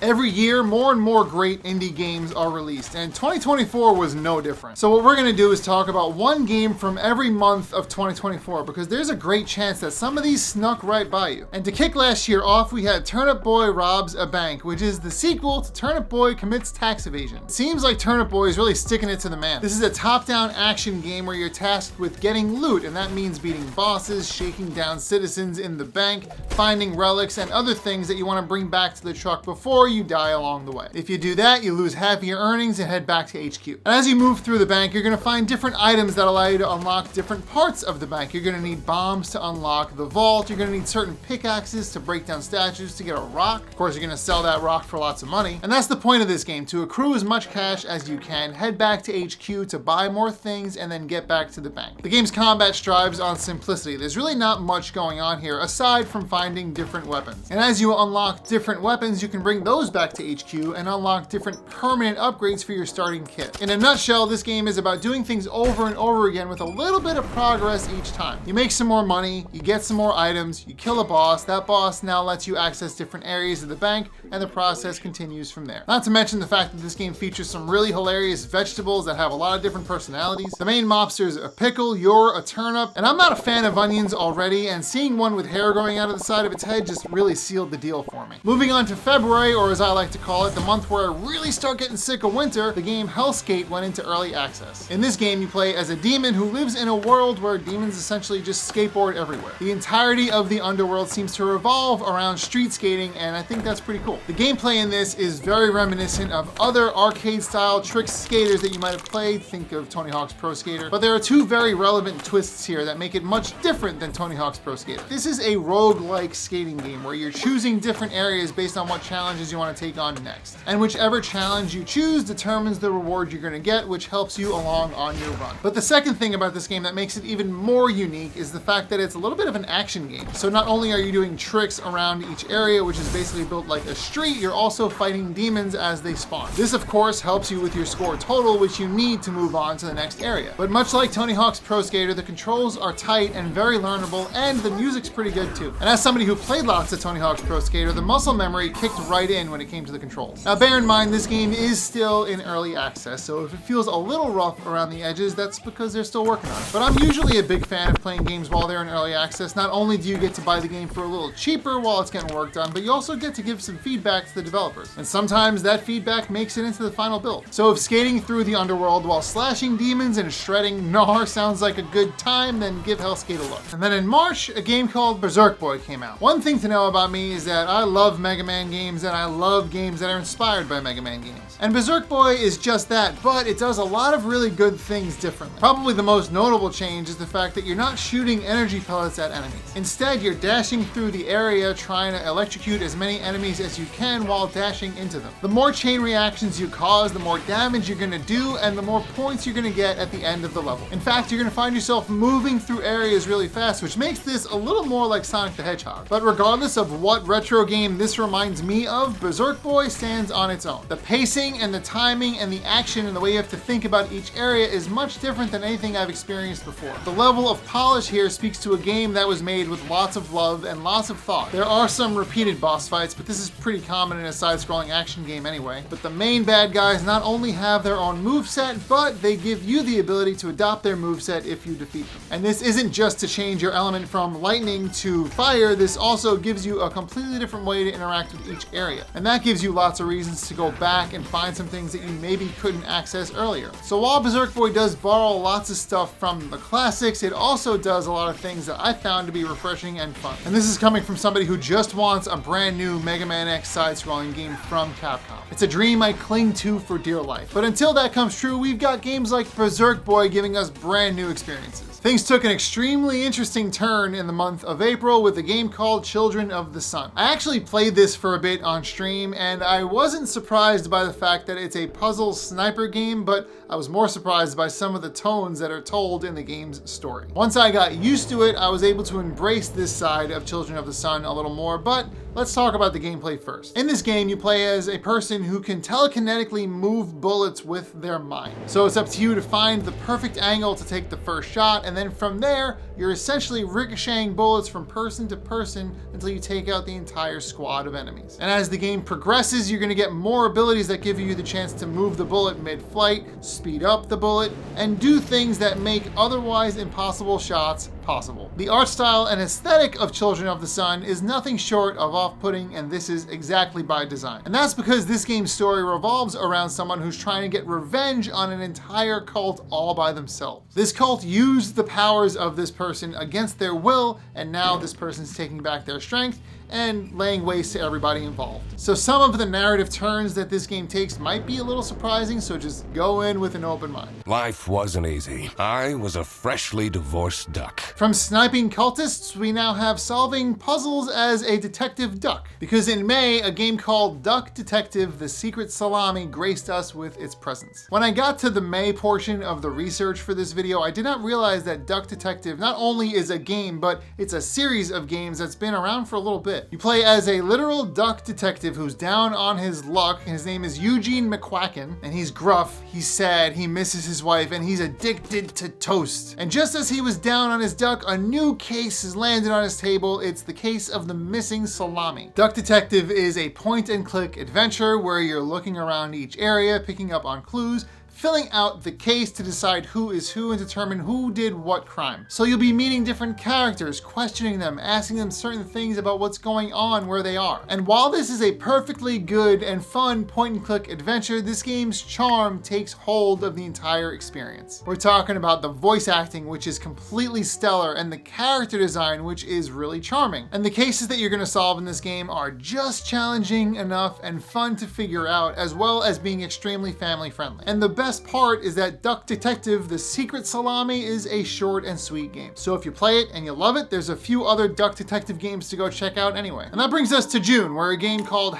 Every year, more and more great indie games are released, and 2024 was no different. So what we're gonna do is talk about one game from every month of 2024, because there's a great chance that some of these snuck right by you. And to kick last year off, we had Turnip Boy Robs a Bank, which is the sequel to Turnip Boy Commits Tax Evasion. It seems like Turnip Boy is really sticking it to the man. This is a top-down action game where you're tasked with getting loot, and that means beating bosses, shaking down citizens in the bank, finding relics, and other things that you want to bring back to the truck before you die along the way. If you do that, you lose half of your earnings and head back to HQ. And as you move through the bank, you're going to find different items that allow you to unlock different parts of the bank. You're going to need bombs to unlock the vault. You're going to need certain pickaxes to break down statues to get a rock. Of course, you're going to sell that rock for lots of money. And that's the point of this game, to accrue as much cash as you can, head back to HQ to buy more things, and then get back to the bank. The game's combat strives on simplicity. There's really not much going on here aside from finding different weapons. And as you unlock different weapons, you can bring those back to HQ and unlock different permanent upgrades for your starting kit. In a nutshell, this game is about doing things over and over again with a little bit of progress each time. You make some more money, you get some more items, you kill a boss. That boss now lets you access different areas of the bank, and the process continues from there. Not to mention the fact that this game features some really hilarious vegetables that have a lot of different personalities. The main mobster is a pickle, you're a turnip, and I'm not a fan of onions already, and seeing one with hair growing out of the side of its head just really sealed the deal for me. Moving on to February, or as I like to call it, the month where I really start getting sick of winter, the game Hellskate went into early access. In this game, you play as a demon who lives in a world where demons essentially just skateboard everywhere. The entirety of the underworld seems to revolve around street skating, and I think that's pretty cool. The gameplay in this is very reminiscent of other arcade-style trick skaters that you might have played. Think of Tony Hawk's Pro Skater. But there are two very relevant twists here that make it much different than Tony Hawk's Pro Skater. This is a roguelike skating game where you're choosing different areas based on what challenges you want to take on next. And whichever challenge you choose determines the reward you're going to get, which helps you along on your run. But the second thing about this game that makes it even more unique is the fact that it's a little bit of an action game. So not only are you doing tricks around each area, which is basically built like a street, you're also fighting demons as they spawn. This, of course, helps you with your score total, which you need to move on to the next area. But much like Tony Hawk's Pro Skater, the controls are tight and very learnable, and the music's pretty good too. And as somebody who played lots of Tony Hawk's Pro Skater, the muscle memory kicked right in when it came to the controls. Now bear in mind, this game is still in early access, so if it feels a little rough around the edges, that's because they're still working on it. But I'm usually a big fan of playing games while they're in early access. Not only do you get to buy the game for a little cheaper while it's getting worked on, but you also get to give some feedback to the developers. And sometimes that feedback makes it into the final build. So if skating through the underworld while slashing demons and shredding gnar sounds like a good time, then give Hellskate a look. And then in March, a game called Berserk Boy came out. One thing to know about me is that I love Mega Man games, and I love games that are inspired by Mega Man games. And Berserk Boy is just that, but it does a lot of really good things differently. Probably the most notable change is the fact that you're not shooting energy pellets at enemies. Instead, you're dashing through the area trying to electrocute as many enemies as you can while dashing into them. The more chain reactions you cause, the more damage you're going to do, and the more points you're going to get at the end of the level. In fact, you're going to find yourself moving through areas really fast, which makes this a little more like Sonic the Hedgehog. But regardless of what retro game this reminds me of, Berserk Boy stands on its own. The pacing and the timing and the action and the way you have to think about each area is much different than anything I've experienced before. The level of polish here speaks to a game that was made with lots of love and lots of thought. There are some repeated boss fights, but this is pretty common in a side-scrolling action game anyway. But the main bad guys not only have their own moveset, but they give you the ability to adopt their moveset if you defeat them. And this isn't just to change your element from lightning to fire, this also gives you a completely different way to interact with each area. And that gives you lots of reasons to go back and find some things that you maybe couldn't access earlier. So while Berserk Boy does borrow lots of stuff from the classics, it also does a lot of things that I found to be refreshing and fun. And this is coming from somebody who just wants a brand new Mega Man X side-scrolling game from Capcom. It's a dream I cling to for dear life. But until that comes true, we've got games like Berserk Boy giving us brand new experiences. Things took an extremely interesting turn in the month of April with a game called Children of the Sun. I actually played this for a bit on stream, and I wasn't surprised by the fact that it's a puzzle sniper game, but I was more surprised by some of the tones that are told in the game's story. Once I got used to it, I was able to embrace this side of Children of the Sun a little more, but Let's talk about the gameplay first. In this game, you play as a person who can telekinetically move bullets with their mind. So it's up to you to find the perfect angle to take the first shot, and then from there, you're essentially ricocheting bullets from person to person until you take out the entire squad of enemies. And as the game progresses, you're going to get more abilities that give you the chance to move the bullet mid-flight, speed up the bullet, and do things that make otherwise impossible shots possible. The art style and aesthetic of Children of the Sun is nothing short of off-putting, and this is exactly by design. And that's because this game's story revolves around someone who's trying to get revenge on an entire cult all by themselves. This cult used the powers of this person against their will, and now this person's taking back their strength and laying waste to everybody involved. So some of the narrative turns that this game takes might be a little surprising, so just go in with an open mind. Life wasn't easy. I was a freshly divorced duck. From sniping cultists, we now have solving puzzles as a detective duck. Because in May, a game called Duck Detective: The Secret Salami graced us with its presence. When I got to the May portion of the research for this video, I did not realize that Duck Detective not only is a game, but it's a series of games that's been around for a little bit. You play as a literal duck detective who's down on his luck. His name is Eugene McQuacken, and he's gruff, he's sad, he misses his wife, and he's addicted to toast. And just as he was down on his duck, a new case has landed on his table. It's the case of the missing salami. Duck Detective is a point-and-click adventure where you're looking around each area, picking up on clues, filling out the case to decide who is who and determine who did what crime. So you'll be meeting different characters, questioning them, asking them certain things about what's going on where they are. And while this is a perfectly good and fun point-and-click adventure, this game's charm takes hold of the entire experience. We're talking about the voice acting, which is completely stellar, and the character design, which is really charming. And the cases that you're going to solve in this game are just challenging enough and fun to figure out, as well as being extremely family friendly. And the best part is that Duck Detective: The Secret Salami is a short and sweet game. So if you play it and you love it, there's a few other Duck Detective games to go check out anyway. And that brings us to June, where a game called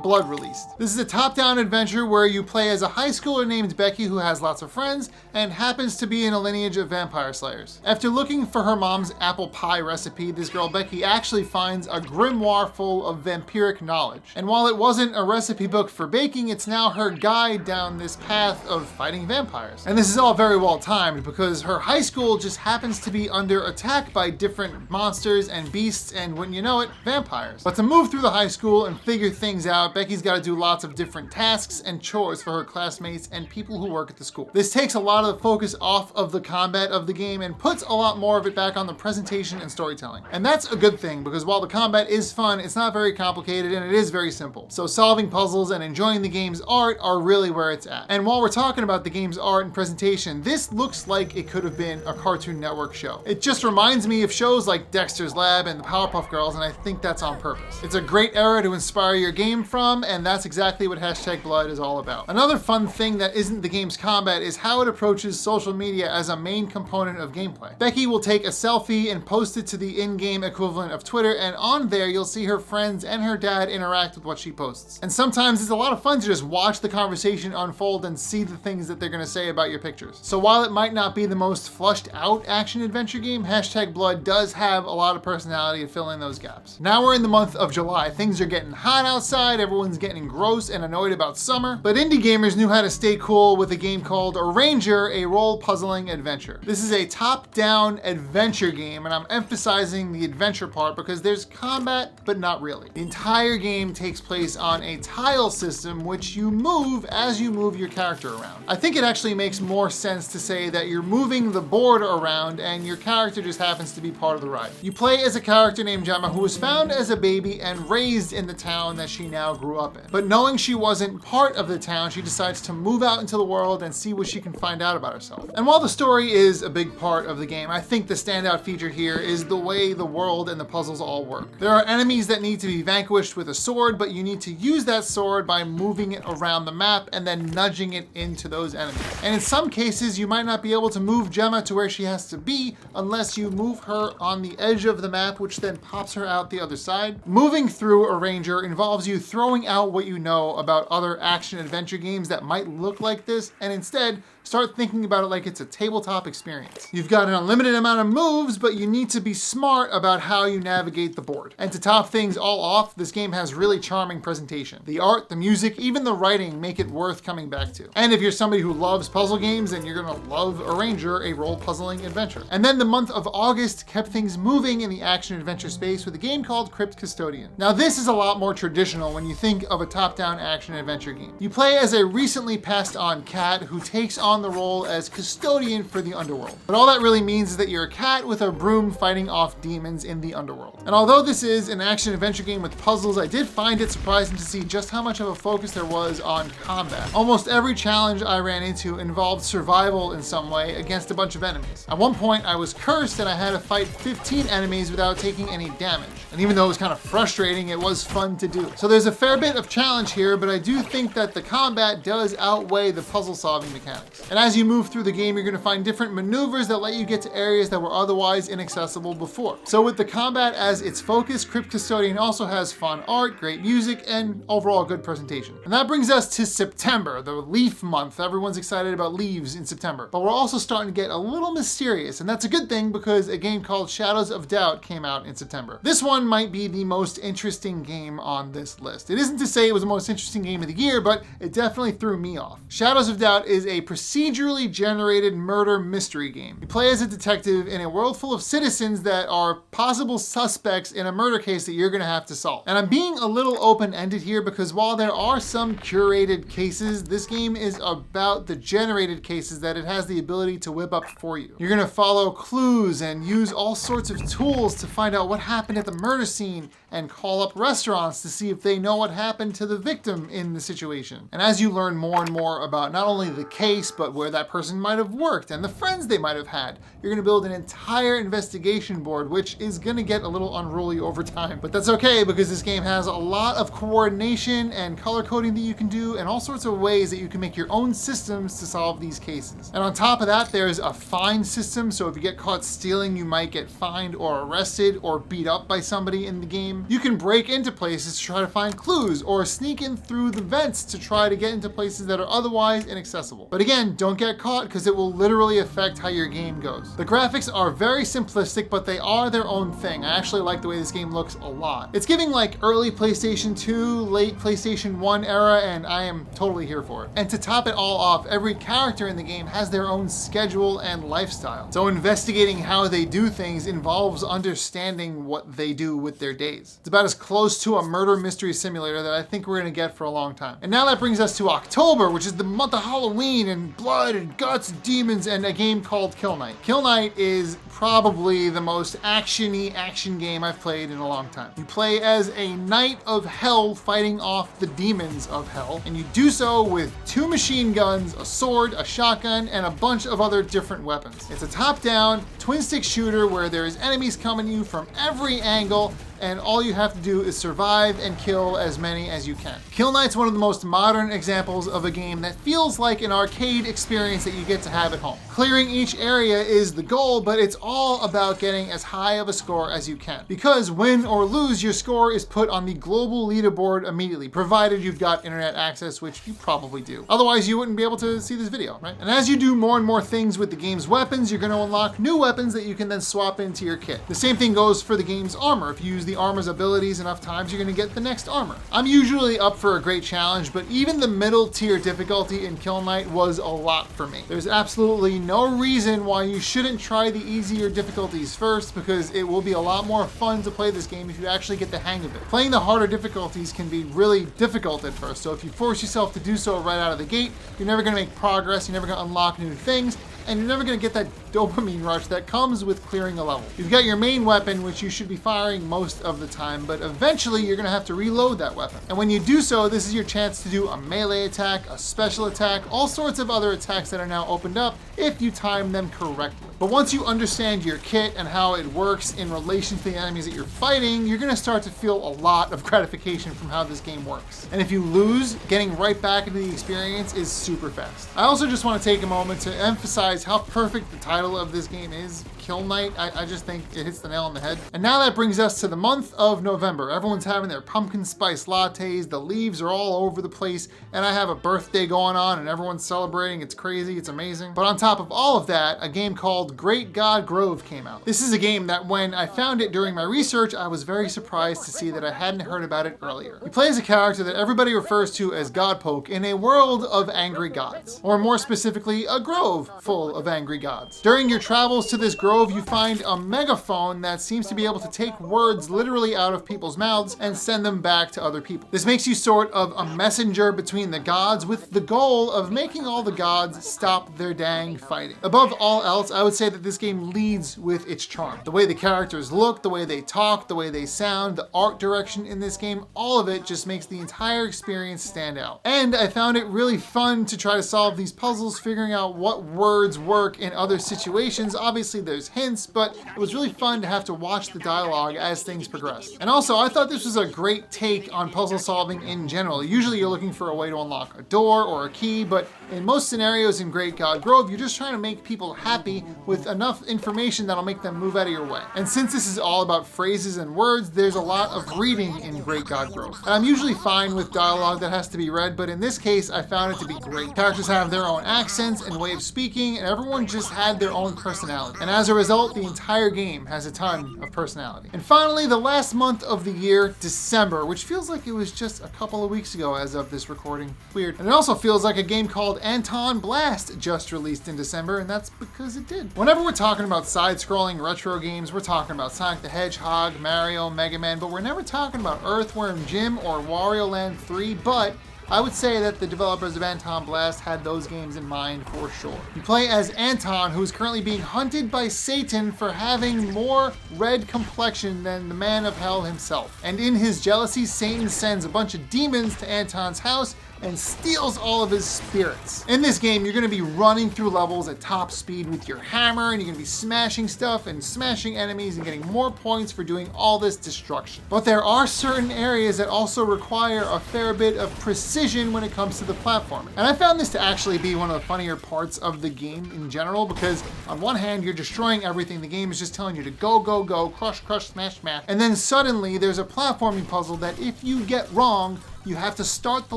#Blood released. This is a top-down adventure where you play as a high schooler named Becky who has lots of friends and happens to be in a lineage of vampire slayers. After looking for her mom's apple pie recipe, this girl Becky actually finds a grimoire full of vampiric knowledge. And while it wasn't a recipe book for baking, it's now her guide down this path of fighting vampires. And this is all very well timed because her high school just happens to be under attack by different monsters and beasts, and wouldn't you know it, vampires. But to move through the high school and figure things out, Becky's got to do lots of different tasks and chores for her classmates and people who work at the school. This takes a lot of the focus off of the combat of the game and puts a lot more of it back on the presentation and storytelling. And that's a good thing, because while the combat is fun, it's not very complicated and it is very simple. So solving puzzles and enjoying the game's art are really where it's at. And while we're talking about the game's art and presentation, this looks like it could have been a Cartoon Network show. It just reminds me of shows like Dexter's Lab and the Powerpuff Girls, and I think that's on purpose. It's a great era to inspire your game from, and that's exactly what #Blood is all about. Another fun thing that isn't the game's combat is how it approaches social media as a main component of gameplay. Becky will take a selfie and post it to the in-game equivalent of Twitter, and on there you'll see her friends and her dad interact with what she posts. And sometimes it's a lot of fun to just watch the conversation unfold and see the things that they're going to say about your pictures. So while it might not be the most flushed out action adventure game, #Blood does have a lot of personality to fill in those gaps. Now we're in the month of July. Things are getting hot outside, everyone's getting gross and annoyed about summer, but indie gamers knew how to stay cool with a game called Arranger, a role puzzling adventure. This is a top-down adventure game, and I'm emphasizing the adventure part because there's combat, but not really. The entire game takes place on a tile system, which you move as you move your character around. I think it actually makes more sense to say that you're moving the board around and your character just happens to be part of the ride. You play as a character named Gemma who was found as a baby and raised in the town that she now grew up in. But knowing she wasn't part of the town, she decides to move out into the world and see what she can find out about herself. And while the story is a big part of the game, I think the standout feature here is the way the world and the puzzles all work. There are enemies that need to be vanquished with a sword, but you need to use that sword by moving it around the map and then nudging it into into those enemies. And in some cases, you might not be able to move Gemma to where she has to be unless you move her on the edge of the map, which then pops her out the other side. Moving through a ranger involves you throwing out what you know about other action adventure games that might look like this, and instead start thinking about it like it's a tabletop experience. You've got an unlimited amount of moves, but you need to be smart about how you navigate the board. And to top things all off, this game has really charming presentation. The art, the music, even the writing make it worth coming back to. And if you're somebody who loves puzzle games, then you're gonna love Arranger, a role puzzling adventure. And then the month of August kept things moving in the action adventure space with a game called Crypt Custodian. Now this is a lot more traditional when you think of a top-down action adventure game. You play as a recently passed on cat who takes on the role as custodian for the underworld. But all that really means is that you're a cat with a broom fighting off demons in the underworld. And although this is an action adventure game with puzzles, I did find it surprising to see just how much of a focus there was on combat. Almost every challenge I ran into involved survival in some way against a bunch of enemies. At one point I was cursed and I had to fight 15 enemies without taking any damage. And even though it was kind of frustrating, it was fun to do. So there's a fair bit of challenge here, but I do think that the combat does outweigh the puzzle solving mechanics. And as you move through the game, you're going to find different maneuvers that let you get to areas that were otherwise inaccessible before. So with the combat as its focus, Crypt Custodian also has fun art, great music, and overall good presentation. And that brings us to September, the leaf month. Everyone's excited about leaves in September. But we're also starting to get a little mysterious, and that's a good thing because a game called Shadows of Doubt came out in September. This one might be the most interesting game on this list. It isn't to say it was the most interesting game of the year, but it definitely threw me off. Shadows of Doubt is a procedurally generated murder mystery game. You play as a detective in a world full of citizens that are possible suspects in a murder case that you're gonna have to solve. And I'm being a little open-ended here because while there are some curated cases, this game is about the generated cases that it has the ability to whip up for you. You're gonna follow clues and use all sorts of tools to find out what happened at the murder scene and call up restaurants to see if they know what happened to the victim in the situation. And as you learn more and more about not only the case, but where that person might have worked and the friends they might have had, you're gonna build an entire investigation board, which is gonna get a little unruly over time. But that's okay because this game has a lot of coordination and color coding that you can do and all sorts of ways that you can make your own systems to solve these cases. And on top of that, there's a fine system, so if you get caught stealing, you might get fined or arrested or beat up by somebody in the game. You can break into places to try to find clues or sneak in through the vents to try to get into places that are otherwise inaccessible. But again, don't get caught because it will literally affect how your game goes. The graphics are very simplistic, but they are their own thing. I actually like the way this game looks a lot. It's giving like early PlayStation 2, late PlayStation 1 era, and I am totally here for it. And to top it all off, every character in the game has their own schedule and lifestyle. So investigating how they do things involves understanding what they do with their days. It's about as close to a murder mystery simulator that I think we're gonna get for a long time. And now that brings us to October, which is the month of Halloween and blood and guts, demons, and a game called Kill Knight. Kill Knight is probably the most action-y action game I've played in a long time. You play as a knight of hell fighting off the demons of hell, and you do so with 2 machine guns, a sword, a shotgun, and a bunch of other different weapons. It's a top-down, twin-stick shooter where there's enemies coming at you from every angle, and all you have to do is survive and kill as many as you can. Kill Knight's one of the most modern examples of a game that feels like an arcade experience that you get to have at home. Clearing each area is the goal, but it's all about getting as high of a score as you can. Because win or lose, your score is put on the global leaderboard immediately, provided you've got internet access, which you probably do. Otherwise, you wouldn't be able to see this video, right? And as you do more and more things with the game's weapons, you're gonna unlock new weapons that you can then swap into your kit. The same thing goes for the game's armor. If you use the armor's abilities enough times, you're gonna get the next armor. I'm usually up for a great challenge, but even the middle tier difficulty in Kill Knight was a lot for me. There's absolutely no reason why you shouldn't try the easier difficulties first, because it will be a lot more fun to play this game if you actually get the hang of it. Playing the harder difficulties can be really difficult at first, so if you force yourself to do so right out of the gate, you're never gonna make progress, you're never gonna unlock new things, and you're never gonna get that dopamine rush that comes with clearing a level. You've got your main weapon, which you should be firing most of the time, but eventually you're gonna have to reload that weapon. And when you do so, this is your chance to do a melee attack, a special attack, all sorts of other attacks that are now opened up if you time them correctly. But once you understand your kit and how it works in relation to the enemies that you're fighting, you're gonna start to feel a lot of gratification from how this game works. And if you lose, getting right back into the experience is super fast. I also just want to take a moment to emphasize how perfect the title of this game is, Kill Knight. I just think it hits the nail on the head. And now that brings us to the month of November. Everyone's having their pumpkin spice lattes, the leaves are all over the place, and I have a birthday going on and everyone's celebrating. It's crazy, it's amazing. But on top of all of that, a game called Great God Grove came out. This is a game that when I found it during my research, I was very surprised to see that I hadn't heard about it earlier. You play as a character that everybody refers to as Godpoke in a world of angry gods, or more specifically, a grove full of angry gods. During your travels to this grove, you find a megaphone that seems to be able to take words literally out of people's mouths and send them back to other people. This makes you sort of a messenger between the gods with the goal of making all the gods stop their dang fighting. Above all else, I would say that this game leads with its charm. The way the characters look, the way they talk, the way they sound, the art direction in this game, all of it just makes the entire experience stand out. And I found it really fun to try to solve these puzzles, figuring out what words work in other situations. Obviously there's hints, but it was really fun to have to watch the dialogue as things progress. And also, I thought this was a great take on puzzle solving in general. Usually you're looking for a way to unlock a door or a key, but in most scenarios in Great God Grove, you're just trying to make people happy with enough information that'll make them move out of your way. And since this is all about phrases and words, there's a lot of reading in Great God Grove. And I'm usually fine with dialogue that has to be read, but in this case, I found it to be great. Characters have their own accents and way of speaking, and everyone just had their own personality. And as a result, the entire game has a ton of personality. And finally, the last month of the year, December, which feels like it was just a couple of weeks ago as of this recording. Weird. And it also feels like a game called Anton Blast just released in December, and that's because it did. Whenever we're talking about side-scrolling retro games, we're talking about Sonic the Hedgehog, Mario, Mega Man, but we're never talking about Earthworm Jim or Wario Land 3, but I would say that the developers of Anton Blast had those games in mind for sure. You play as Anton, who is currently being hunted by Satan for having more red complexion than the man of hell himself. And in his jealousy, Satan sends a bunch of demons to Anton's house and steals all of his spirits. In this game, you're gonna be running through levels at top speed with your hammer, and you're gonna be smashing stuff and smashing enemies and getting more points for doing all this destruction. But there are certain areas that also require a fair bit of precision when it comes to the platforming. And I found this to actually be one of the funnier parts of the game in general, because on one hand, you're destroying everything. The game is just telling you to go, go, go, crush, crush, smash, smash. And then suddenly there's a platforming puzzle that if you get wrong, you have to start the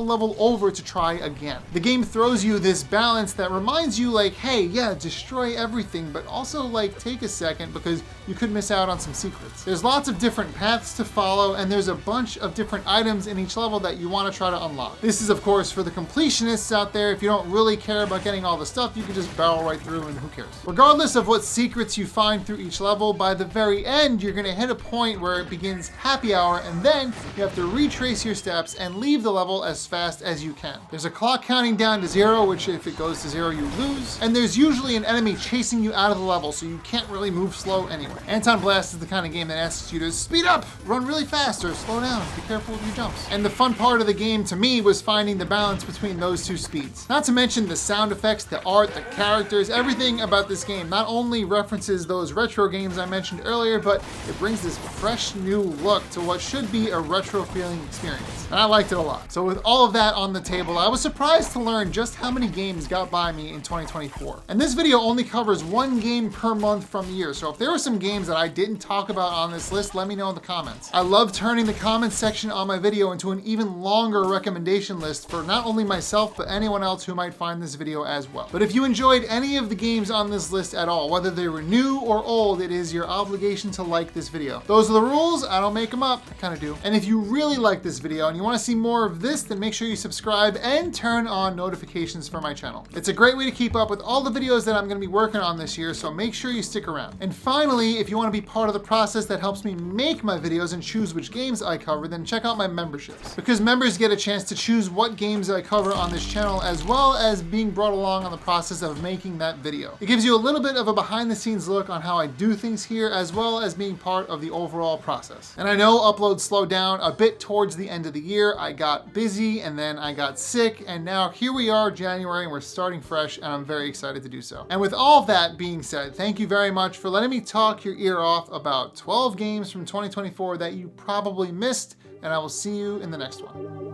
level over to try again. The game throws you this balance that reminds you like, hey, yeah, destroy everything, but also like take a second because you could miss out on some secrets. There's lots of different paths to follow, and there's a bunch of different items in each level that you want to try to unlock. This is of course for the completionists out there. If you don't really care about getting all the stuff, you can just barrel right through and who cares. Regardless of what secrets you find through each level, by the very end, you're gonna hit a point where it begins happy hour, and then you have to retrace your steps and leave the level as fast as you can. There's a clock counting down to 0, which if it goes to 0, you lose. And there's usually an enemy chasing you out of the level, so you can't really move slow anyway. Anton Blast is the kind of game that asks you to speed up, run really fast, or slow down, be careful with your jumps. And the fun part of the game to me was finding the balance between those two speeds. Not to mention the sound effects, the art, the characters, everything about this game not only references those retro games I mentioned earlier, but it brings this fresh new look to what should be a retro feeling experience. And I liked it a lot. So with all of that on the table, I was surprised to learn just how many games got by me in 2024. And this video only covers one game per month from the year, so if there were some games that I didn't talk about on this list, let me know in the comments. I love turning the comments section on my video into an even longer recommendation list for not only myself, but anyone else who might find this video as well. But if you enjoyed any of the games on this list at all, whether they were new or old, it is your obligation to like this video. Those are the rules, I don't make them up, I kind of do. And if you really like this video and you want to see see more of this, then make sure you subscribe and turn on notifications for my channel. It's a great way to keep up with all the videos that I'm going to be working on this year, so make sure you stick around. And finally, if you want to be part of the process that helps me make my videos and choose which games I cover, then check out my memberships. Because members get a chance to choose what games I cover on this channel, as well as being brought along on the process of making that video. It gives you a little bit of a behind the scenes look on how I do things here, as well as being part of the overall process. And I know uploads slowed down a bit towards the end of the year. I got busy and then I got sick, and now here we are, January, and we're starting fresh, and I'm very excited to do so. And with all that being said, thank you very much for letting me talk your ear off about 12 games from 2024 that you probably missed, and I will see you in the next one.